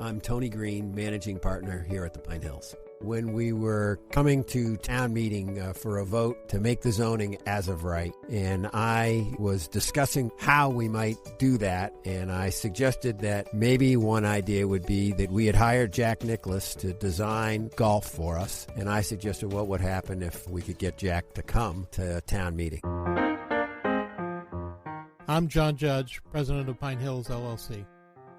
I'm Tony Green, managing partner here at the Pinehills. When we were coming to town meeting for a vote to make the zoning as of right, and I was discussing how we might do that, and I suggested that maybe one idea would be that we had hired Jack Nicklaus to design golf for us, and I suggested what would happen if we could get Jack to come to town meeting. I'm John Judge, president of Pinehills LLC.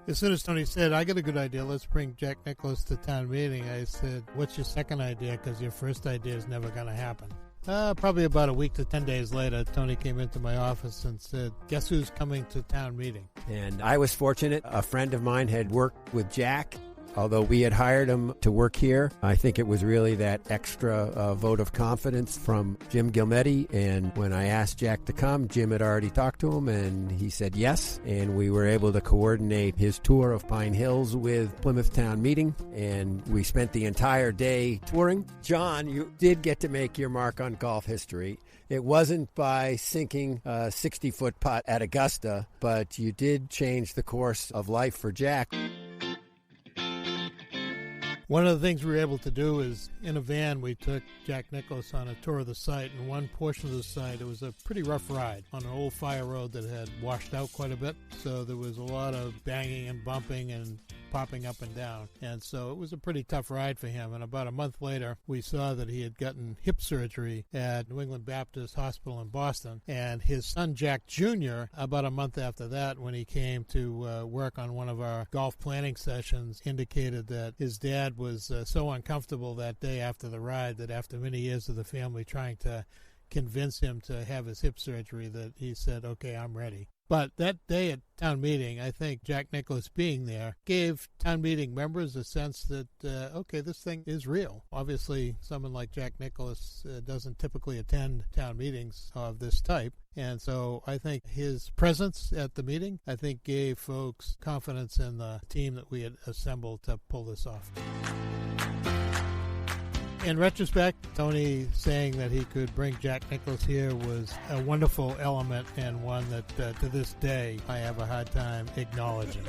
As soon as Tony said, I got a good idea, let's bring Jack Nicklaus to town meeting, I said, what's your second idea? Because your first idea is never going to happen. Probably about a week to 10 days later, Tony came into my office and said, guess who's coming to town meeting? And I was fortunate. A friend of mine had worked with Jack. Although we had hired him to work here, I think it was really that extra vote of confidence from Jim Gilmetti. And when I asked Jack to come, Jim had already talked to him, and he said yes. And we were able to coordinate his tour of Pine Hills with Plymouth Town Meeting. And we spent the entire day touring. John, you did get to make your mark on golf history. It wasn't by sinking a 60-foot putt at Augusta, but you did change the course of life for Jack. One of the things we were able to do is, in a van, we took Jack Nicklaus on a tour of the site, and one portion of the site, it was a pretty rough ride on an old fire road that had washed out quite a bit, so there was a lot of banging and bumping and popping up and down, and so it was a pretty tough ride for him. And about a month later, we saw that he had gotten hip surgery at New England Baptist Hospital in Boston, and his son Jack Jr., about a month after that, when he came to work on one of our golf planning sessions, indicated that his dad was so uncomfortable that day after the ride that after many years of the family trying to convince him to have his hip surgery, that he said, okay, I'm ready. But that day at town meeting, I think Jack Nicklaus being there gave town meeting members a sense that, okay, this thing is real. Obviously, someone like Jack Nicklaus doesn't typically attend town meetings of this type. And so I think his presence at the meeting, I think, gave folks confidence in the team that we had assembled to pull this off. In retrospect, Tony saying that he could bring Jack Nicklaus here was a wonderful element, and one that to this day I have a hard time acknowledging.